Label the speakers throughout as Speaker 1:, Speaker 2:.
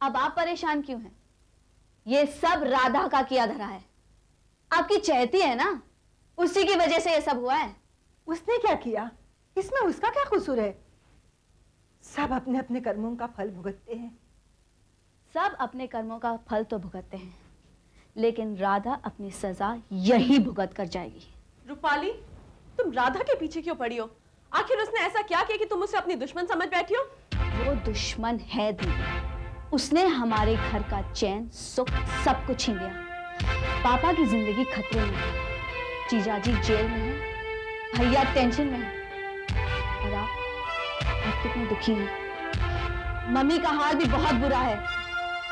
Speaker 1: अब आप परेशान क्यों हैं? ये सब राधा का किया धरा है। आपकी चहती है ना, उसी की वजह से ये सब हुआ है।
Speaker 2: उसने क्या किया? इसमें उसका क्या कसूर है? सब अपने अपने कर्मों का फल भुगतते हैं।
Speaker 1: सब अपने कर्मों का फल तो भुगतते हैं, लेकिन राधा अपनी सजा यही भुगत कर जाएगी।
Speaker 3: रूपाली, तुम राधा के पीछे क्यों पड़ी हो? आखिर उसने ऐसा क्या किया कि तुम उसे अपनी दुश्मन समझ बैठी हो?
Speaker 1: वो दुश्मन है दीदी। उसने हमारे घर का चैन सुख सब कुछ छीन लिया। पापा की जिंदगी खतरे में है, जीजाजी जेल में है, भैया टेंशन में है, और आप कितने दुखी हैं। मम्मी का हाल भी बहुत बुरा है।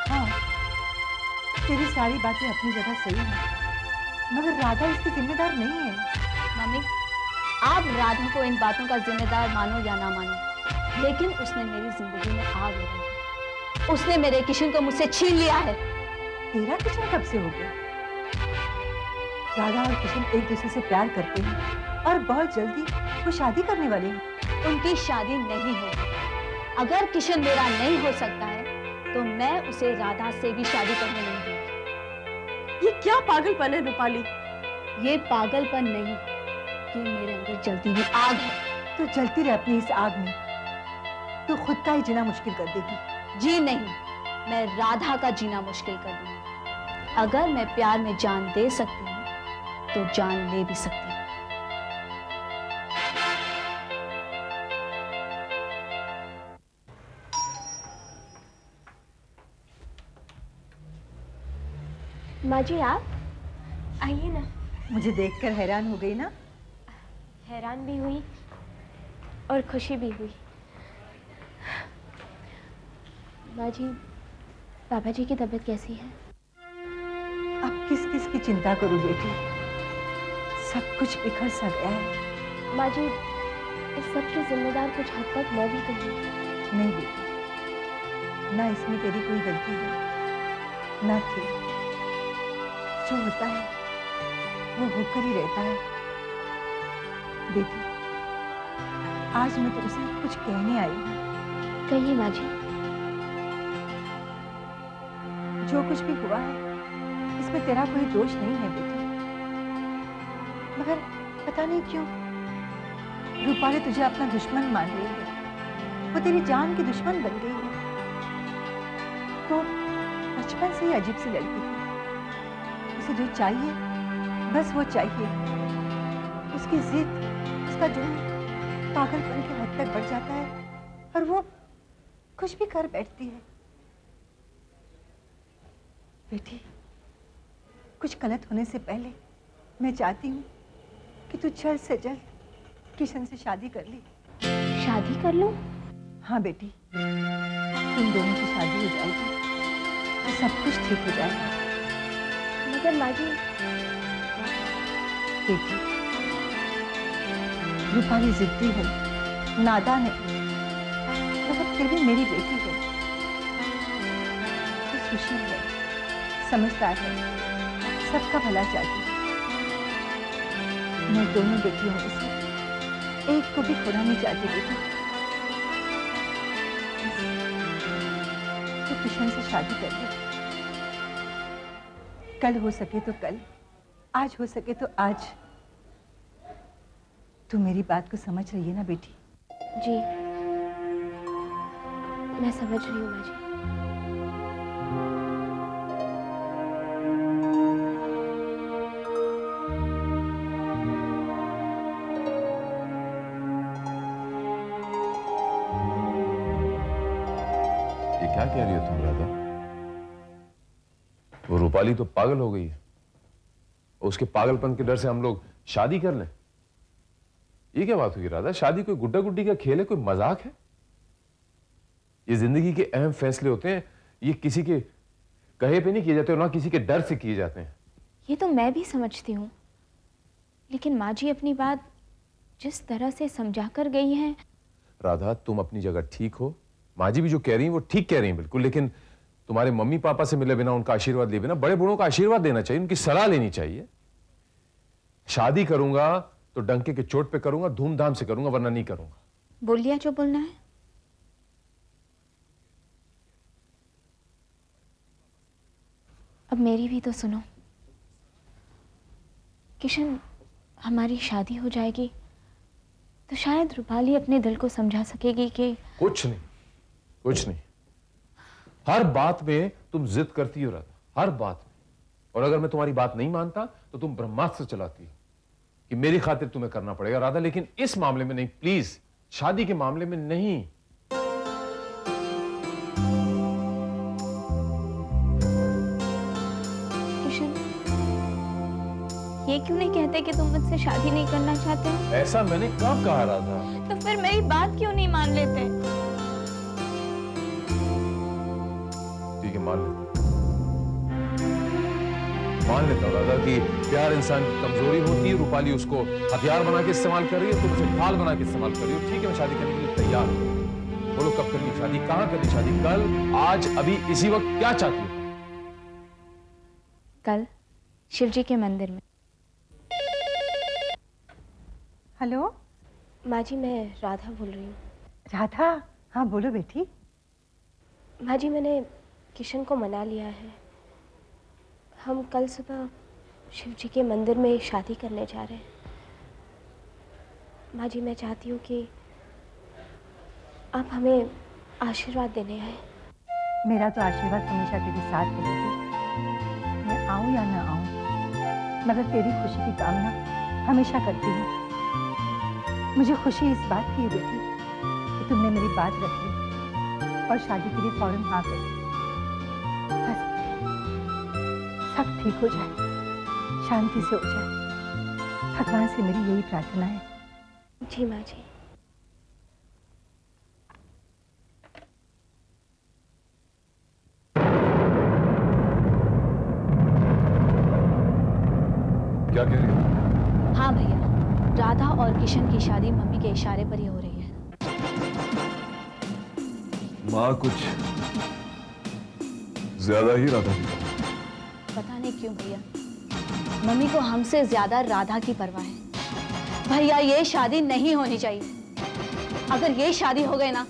Speaker 2: हाँ, तेरी सारी बातें अपनी जगह सही हैं, मगर राधा इसकी जिम्मेदार नहीं है।
Speaker 1: मम्मी, आप राधा को इन बातों का जिम्मेदार मानो या ना मानो, लेकिन उसने मेरी जिंदगी में आग लगाई। उसने मेरे किशन को मुझसे छीन लिया है।
Speaker 2: तेरा किशन कब से हो गया? राधा और किशन एक दूसरे से प्यार करते हैं और बहुत जल्दी वो शादी करने वाले हैं।
Speaker 1: उनकी शादी नहीं होगी। अगर किशन मेरा नहीं हो सकता है तो मैं उसे राधा से भी शादी करने नहीं दूंगी।
Speaker 3: ये क्या पागलपन है रूपाली?
Speaker 1: ये पागलपन नहीं, ये मेरे अंदर जलती हुई आग है।
Speaker 2: तो जलती रह अपनी इस आग में, तो खुद का ही जीना मुश्किल कर देगी।
Speaker 1: जी नहीं, मैं राधा का जीना मुश्किल कर दूंगी। अगर मैं प्यार में जान दे सकती हूँ तो जान ले भी सकती हूँ।
Speaker 4: माँ जी, आप आइए ना।
Speaker 2: मुझे देखकर हैरान हो गई ना?
Speaker 4: हैरान भी हुई और खुशी भी हुई। माँ जी, पापा जी की तबीयत कैसी है?
Speaker 2: अब किस किस की चिंता करूं बेटी, सब कुछ बिखर सा गया है।
Speaker 4: माँ जी, इस सब की जिम्मेदार कुछ हद तक मैं भी तो हूँ।
Speaker 2: नहीं बेटी, ना इसमें तेरी कोई गलती है, ना थी। जो होता है वो होकर ही रहता है। बेटी, आज मैं तुमसे कुछ कहने आई हूँ।
Speaker 4: कहिए माँ जी।
Speaker 2: जो कुछ भी हुआ है इसमें तेरा कोई दोष नहीं है बेटी, मगर पता नहीं क्यों रूपाली तुझे अपना दुश्मन मान रही है। वो तेरी जान की दुश्मन बन गई है। तो बचपन से ही अजीब सी लड़की थी। उसे जो चाहिए बस वो चाहिए। उसकी जिद, उसका जुनून पागलपन के हद तक बढ़ जाता है और वो कुछ भी कर बैठती है। बेटी, कुछ गलत होने से पहले मैं चाहती हूँ कि तू जल्द से जल्द किशन से शादी कर ली।
Speaker 4: शादी कर लूं?
Speaker 2: हाँ बेटी, तुम दोनों की शादी हो जाएगी और सब कुछ ठीक हो जाएगा।
Speaker 4: मगर माँ जी।
Speaker 2: बेटी, रूपाली जिद्दी है, नादान है, मगर फिर भी मेरी बेटी है। वो सुशील है, समझदार है, सबका भला चाहती है। मैं दोनों बेटियों में से एक को भी खोना नहीं चाहती बेटी। तो किशन से शादी कर ले। कल हो सके तो कल, आज हो सके तो आज। तू मेरी बात को समझ रही है ना बेटी?
Speaker 4: जी, मैं समझ रही हूँ माँ जी।
Speaker 5: क्या कह रही हो तुम राधा? वो रूपाली तो पागल हो गई है। उसके पागलपन के डर से हम लोग शादी कर लें? ये क्या बात हुई राधा? शादी कोई गुड्डा गुड्डी का खेल है, कोई मजाक है? ये जिंदगी के अहम फैसले होते हैं। ये किसी के कहे पे नहीं किए जाते और ना किसी के डर से किए जाते हैं।
Speaker 4: ये तो मैं भी समझती हूँ, लेकिन माँ जी अपनी बात जिस तरह से समझा कर गई हैं।
Speaker 5: राधा, तुम अपनी जगह ठीक हो। माँ जी भी जो कह रही हैं वो ठीक कह रही हैं बिल्कुल, लेकिन तुम्हारे मम्मी पापा से मिले बिना, उनका आशीर्वाद लिए बिना, बड़े बूढ़ों का आशीर्वाद देना चाहिए, उनकी सलाह लेनी चाहिए। शादी करूंगा तो डंके के चोट पे करूंगा, धूमधाम से करूंगा, वरना नहीं करूंगा।
Speaker 4: बोल लिया जो बोलना है। अब मेरी भी तो सुनो। किशन, हमारी शादी हो जाएगी तो शायद रूपाली अपने दिल को समझा सकेगी कि
Speaker 5: कुछ नहीं, कुछ नहीं। हर बात में तुम जिद करती हो राधा, हर बात में। और अगर मैं तुम्हारी बात नहीं मानता तो तुम ब्रह्मास्त्र चलाती हो कि मेरी खातिर तुम्हें करना पड़ेगा राधा, लेकिन इस मामले में नहीं, प्लीज, शादी के मामले में नहीं।
Speaker 4: किशन, ये क्यों नहीं कहते कि तुम मुझसे शादी नहीं करना चाहते हो?
Speaker 5: ऐसा मैंने कब कहा राधा?
Speaker 4: तो फिर मेरी बात क्यों नहीं मान लेते?
Speaker 5: ठीक है, मान लेता हूं राधा कि प्यार इंसान की कमजोरी होती है। रूपाली उसको हथियार बना के इस्तेमाल कर रही है, तुम उसे ढाल बना के इस्तेमाल कर रही हो। ठीक है, मैं शादी करने के लिए तैयार हूं। बोलो कब करनी शादी, कहां करनी शादी? कल, आज, अभी, इसी वक्त? क्या चाहती हो?
Speaker 4: कल शिवजी के मंदिर में।
Speaker 2: हेलो
Speaker 6: माँ जी, मैं राधा बोल रही हूँ।
Speaker 2: राधा? हाँ बोलो बेटी।
Speaker 6: माँ जी, मैंने किशन को मना लिया है। हम कल सुबह शिव जी के मंदिर में शादी करने जा रहे हैं। माँ जी, मैं चाहती हूँ कि आप हमें आशीर्वाद देने आए।
Speaker 2: मेरा तो आशीर्वाद हमेशा तेरे साथ रहेगी। मैं आऊँ या ना आऊँ, मगर तेरी खुशी की कामना हमेशा करती हूँ। मुझे खुशी इस बात की है बेटी कि तुमने मेरी बात रख ली और शादी के लिए फौरन हाँ कर दी। बस सब ठीक हो जाए, शांति से हो जाए, भगवान से मेरी यही प्रार्थना है।
Speaker 6: जी माँ जी।
Speaker 5: क्या कह रही हो?
Speaker 1: हाँ भैया, राधा और किशन की शादी मम्मी के इशारे पर ही हो रही है।
Speaker 5: माँ कुछ ज्यादा ही राधा की तरह।
Speaker 1: पता नहीं क्यों भैया, मम्मी को हमसे ज्यादा राधा की परवाह है। भैया, ये शादी नहीं होनी चाहिए। अगर ये शादी हो गई ना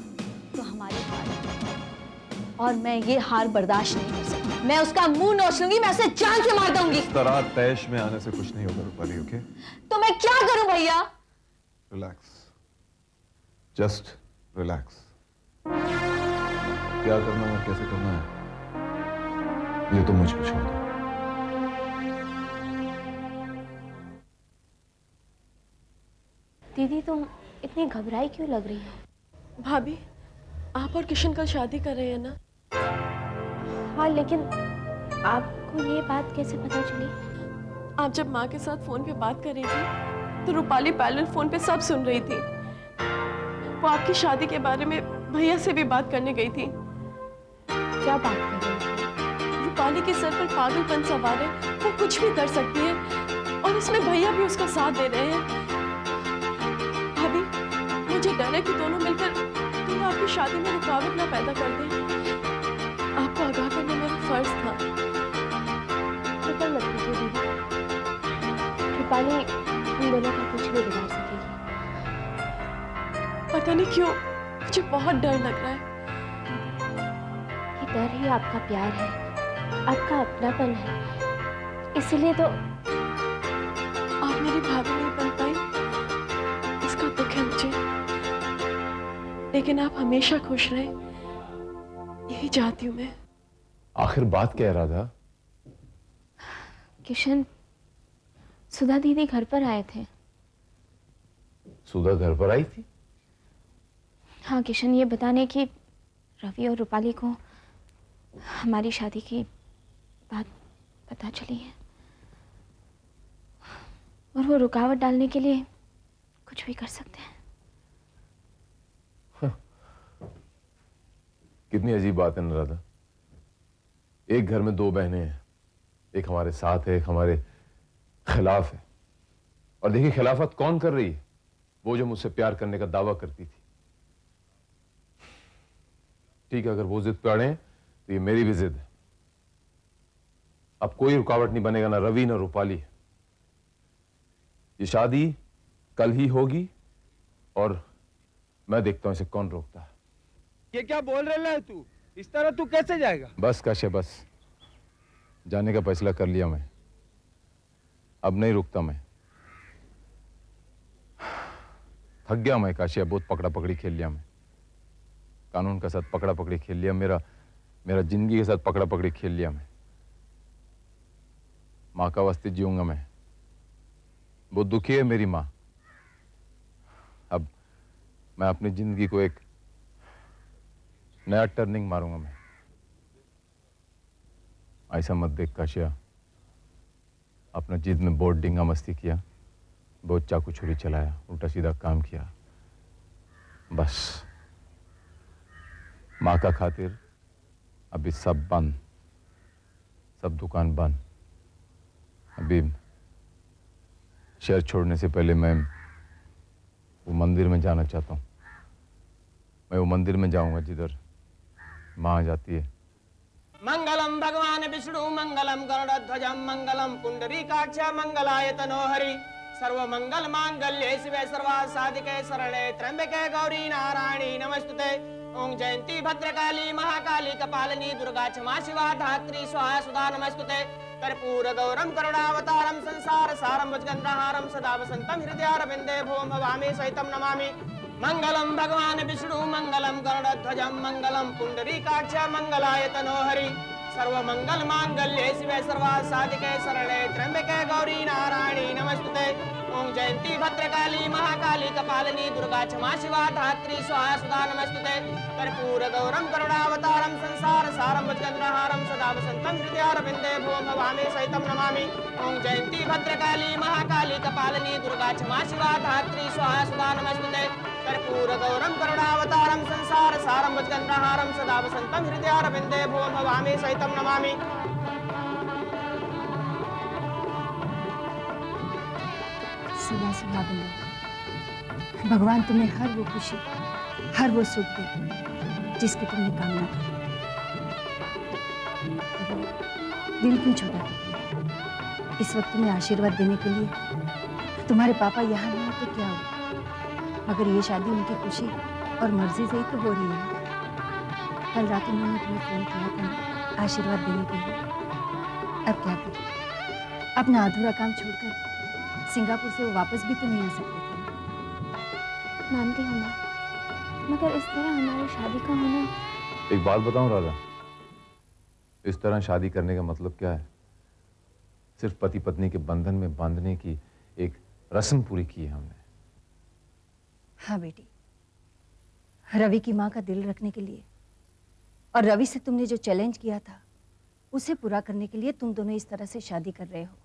Speaker 1: तो हमारी हार है। और मैं ये हार बर्दाश्त नहीं कर सकती। मैं उसका मुंह नोच लूंगी, मैं उसे जान से मार दूंगी।
Speaker 7: इस तरह तैश में आने से कुछ नहीं होगा रूपाली, ओके?
Speaker 1: तो मैं क्या करूं भैया?
Speaker 7: Relax, just relax. क्या करना है, कैसे करना है, ये तो मुझ पर छोड़ दो।
Speaker 6: दीदी, तुम इतनी घबराई क्यों लग रही हो?
Speaker 3: भाभी, आप और किशन कल शादी कर रहे हैं ना?
Speaker 6: हाँ, लेकिन आपको ये बात कैसे पता चली?
Speaker 3: आप जब माँ के साथ फोन पे बात कर रही थी तो रूपाली पैरेलल फोन पे सब सुन रही थी। वो आपकी शादी के बारे में भैया से भी बात करने गई थी।
Speaker 6: क्या बात कर रही हो?
Speaker 3: रूपाली के सर पर पागलपन सवार है, वो कुछ भी कर सकती है और उसमें भैया भी उसका साथ दे रहे हैं। भाभी, मुझे डर है कि दोनों मिलकर तुम्हें आपकी शादी में रुकावट ना पैदा कर दें। आपको आगाह करना मेरा फर्ज था।
Speaker 6: फिक्र मत कीजिए दीदी, रूपाली हम दोनों का कुछ नहीं बिगाड़ सकेगी।
Speaker 3: पता नहीं क्यों मुझे बहुत डर लग रहा है।
Speaker 6: ये डर ही आपका प्यार है, आपका अपनापन है, इसीलिए तो
Speaker 3: आप मेरी भाभी नहीं बन पाई, इसका दुख है मुझे। लेकिन आप हमेशा खुश रहे, यही चाहती हूँ मैं।
Speaker 5: आखिर बात क्या है राधा?
Speaker 4: किशन, सुधा दीदी घर पर आए थे।
Speaker 5: सुधा घर पर आई थी?
Speaker 4: हाँ किशन, ये बताने कि रवि और रूपाली को हमारी शादी की बात पता चली है और वो रुकावट डालने के लिए कुछ भी कर सकते हैं।
Speaker 5: कितनी अजीब बात है ना राधा। एक घर में दो बहनें हैं, एक हमारे साथ है, एक हमारे खिलाफ है। और देखिए खिलाफत कौन कर रही है? वो जो मुझसे प्यार करने का दावा करती थी। ठीक है, अगर वो जिद पे अड़े तो ये मेरी भी जिद है। अब कोई रुकावट नहीं बनेगा, ना रवि ना रूपाली। ये शादी कल ही होगी और मैं देखता हूं इसे कौन रोकता है।
Speaker 8: ये क्या बोल रहा है तू? इस तरह तू कैसे जाएगा?
Speaker 5: बस काशे बस, जाने का फैसला कर लिया मैं। अब नहीं रुकता मैं। थक गया मैं काशिया, बहुत पकड़ा पकड़ी खेल लिया मैं। कानून के साथ पकड़ा पकड़ी खेल लिया, मेरा जिंदगी के साथ पकड़ा पकड़ी खेल लिया मैं। माँ का वास्ते जीऊंगा मैं। बहुत दुखी है मेरी माँ। अब मैं अपनी जिंदगी को एक नया टर्निंग मारूंगा मैं। ऐसा मत देख काशिया, अपना जिद में बहुत डिंगा मस्ती किया, बहुत चाकू छुरी चलाया, उल्टा सीधा काम किया। बस माँ का खातिर अभी सब बंद, सब दुकान बंद। अभी शहर छोड़ने से पहले मैं वो मंदिर में जाना चाहता हूँ। मैं वो मंदिर में जाऊंगा जिधर माँ जाती है।
Speaker 8: मंगलम भगवान विष्णु मंगलम गरुड़ध्वजम मंगलम पुंडरीकाक्ष मंगलाय तनोहरि सर्व मंगल मांगल्ये शिवे सर्वार्थ साधिके शरणे त्र्यंबके गौरी नारायणी नमस्तुते। ओम जयंती भद्रकाली महाकाली कपालिनी दुर्गा क्षमा शिवा धात्री स्वाहा सुधा नमस्तुते। कर्पूर गौरम करुणावतारम संसार सारम भुजगंधहारम सदा वसंतम हृदयारविंदे भूम भवामी सहितम नमामि। मंगलम भगवान विष्णु मंगलम गरुड़ध्वजम मंगलम पुंडरीकाक्ष मंगलाय तनोहरि सर्व मंगल मांगल्ये शिवे सर्वार्थ साधिके शरणे त्र्यंबके गौरी नारायणी नमस्तुते। ओम जयंती भद्रकाली महाकाली कपालिनी दुर्गा क्षमा शिवा धात्री स्वाहा सुधा नमस्तुते। कर्पूर गौरम करुणावतारम संसार सारम भुजगंधहारम सदा वसंतम हृदयारविंदे भूम भवामी सहितम नमामि। ओम जयंती भद्रकाली महाकाली कपालिनी दुर्गा क्षमा शिवा धात्री स्वाहा सुधा नमस्तुते। कर्पूर गौरम करुणावतारम संसार सारम भुजगंधहारम सदा वसंतम हृदयारविंदे भूम भवामी सहितम नमामि।
Speaker 2: सुना सुना बोलो, भगवान तुम्हें हर वो खुशी, हर वो सुख दे जिसकी तुमने कामना की। दिल क्यों छोटा करती? इस वक्त तुम्हें आशीर्वाद देने के लिए तुम्हारे पापा यहाँ नहीं हो तो क्या हो, मगर ये शादी उनकी खुशी और मर्जी से ही तो हो रही है। कल रात उन्होंने तुम्हें फोन किया था आशीर्वाद देने के लिए। अब क्या करें? अपना अधूरा काम छोड़कर सिंगापुर से वो वापस भी तो नहीं आ सकते थे।
Speaker 4: मानती हूँ माँ, मगर इस तरह हमारी शादी का होना।
Speaker 5: एक बात बताऊं राधा, इस तरह शादी करने का मतलब क्या है? सिर्फ पति पत्नी के बंधन में बांधने की एक रस्म पूरी की है हमने।
Speaker 2: हाँ बेटी, रवि की माँ का दिल रखने के लिए और रवि से तुमने जो चैलेंज किया था उसे पूरा करने के लिए तुम दोनों इस तरह से शादी कर रहे हो।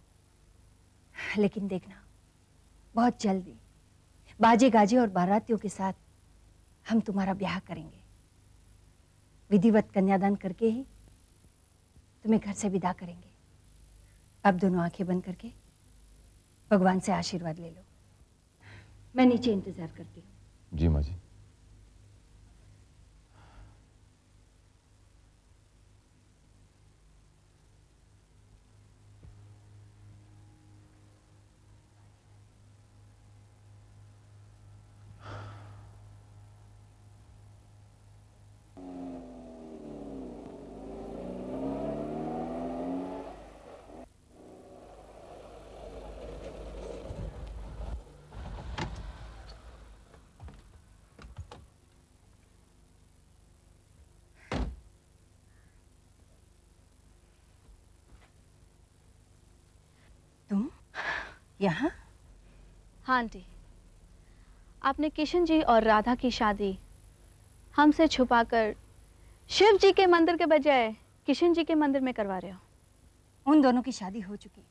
Speaker 2: लेकिन देखना, बहुत जल्दी बाजे गाजे और बारातियों के साथ हम तुम्हारा ब्याह करेंगे। विधिवत कन्यादान करके ही तुम्हें घर से विदा करेंगे। अब दोनों आंखें बंद करके भगवान से आशीर्वाद ले लो। मैं नीचे इंतजार करती हूँ।
Speaker 5: जी माँ जी।
Speaker 2: तुम यहाँ?
Speaker 1: हाँ आंटी, आपने किशन जी और राधा की शादी हमसे छुपाकर शिव जी के मंदिर के बजाय किशन जी के मंदिर में करवा रहे हो।
Speaker 2: उन दोनों की शादी हो चुकी,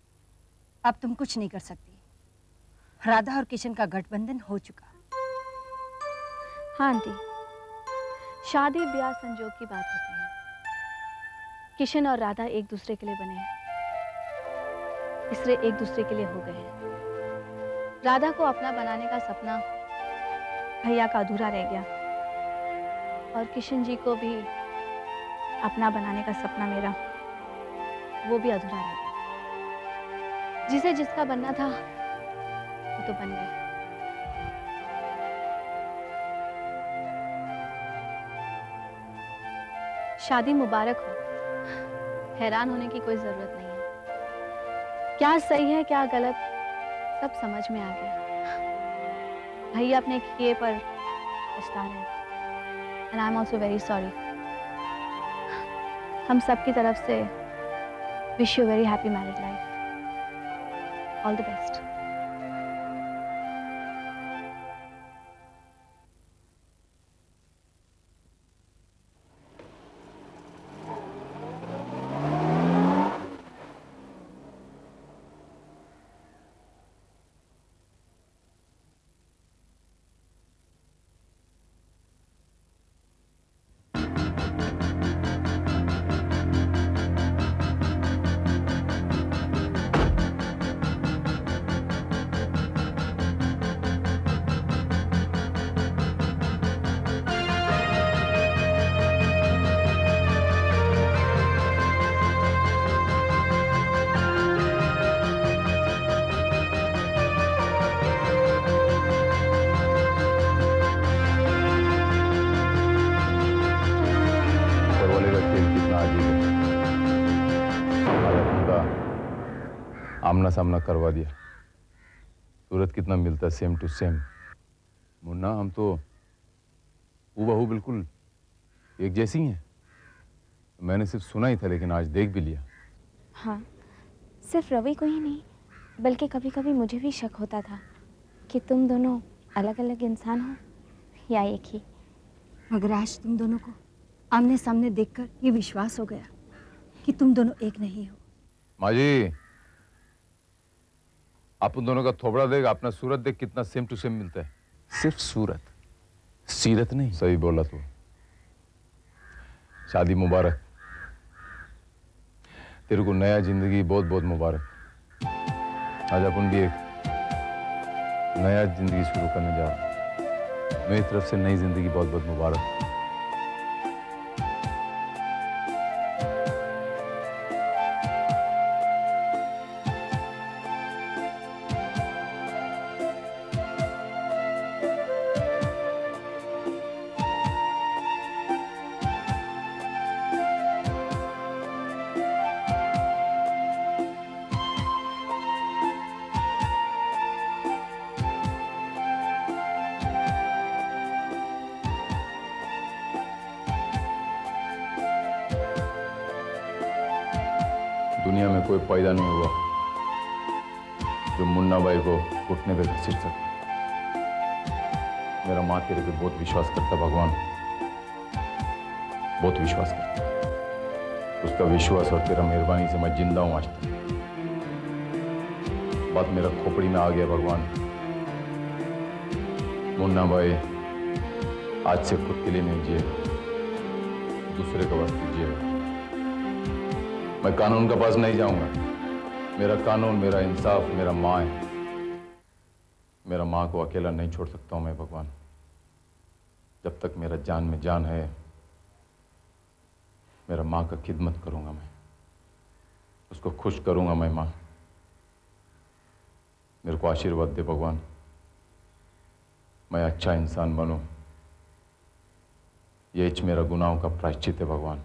Speaker 2: अब तुम कुछ नहीं कर सकती। राधा और किशन का गठबंधन हो चुका।
Speaker 1: हाँ आंटी, शादी ब्याह संजोग की बात होती है। किशन और राधा एक दूसरे के लिए बने हैं, इसलिए एक दूसरे के लिए हो गए हैं। राधा को अपना बनाने का सपना भैया का अधूरा रह गया और किशन जी को भी अपना बनाने का सपना मेरा, वो भी अधूरा रह गया। जिसे जिसका बनना था वो तो बन गया। शादी मुबारक हो। हैरान होने की कोई जरूरत नहीं है। क्या सही है क्या गलत सब समझ में आ गया। भैया अपने किए पर पछता रहे and I am also very sorry. हम सबकी तरफ से wish you very happy married life. All the best.
Speaker 5: आमना सामना करवा दिया। सूरत कितना मिलता है सेम टू सेम। मुन्ना हम तो हूबहू बिल्कुल एक जैसी हैं। मैंने सिर्फ सुना ही था लेकिन आज देख भी लिया।
Speaker 4: हाँ, सिर्फ रवि को ही नहीं बल्कि कभी कभी मुझे भी शक होता था कि तुम दोनों अलग अलग इंसान हो या एक ही।
Speaker 2: मगर आज तुम दोनों को आमने सामने देखकर ये विश्वास हो गया कि तुम दोनों एक नहीं हो।
Speaker 5: माँ जी, आप उन दोनों का थोबड़ा देख, अपना सूरत देख, कितना सेम टू सेम मिलता है।
Speaker 7: सिर्फ सूरत, सीरत नहीं।
Speaker 5: सही बोला तू। शादी मुबारक, तेरे को नया जिंदगी बहुत बहुत मुबारक। आज अपन भी एक नया जिंदगी शुरू करने जा रहे हैं। मेरी तरफ से नई जिंदगी बहुत बहुत मुबारक। दुनिया में कोई पैदा नहीं हुआ जो मुन्ना भाई को घुटने पे घसीट सके। मेरा माँ तेरे पे बहुत विश्वास करता, भगवान बहुत विश्वास करता। उसका विश्वास और तेरा मेहरबानी से मैं जिंदा हूं आज तक। बात मेरा खोपड़ी में आ गया भगवान। मुन्ना भाई आज से खुद के लिए नहीं जिए, दूसरे के वास्ते जिए। मैं कानून के पास नहीं जाऊंगा। मेरा कानून, मेरा इंसाफ, मेरा माँ है। मेरा माँ को अकेला नहीं छोड़ सकता हूं मैं भगवान। जब तक मेरा जान में जान है, मेरा माँ का खिदमत करूंगा मैं, उसको खुश करूंगा मैं। माँ, मेरे को आशीर्वाद दे भगवान, मैं अच्छा इंसान बनूं। यही मेरा गुनाहों का प्रायश्चित है भगवान।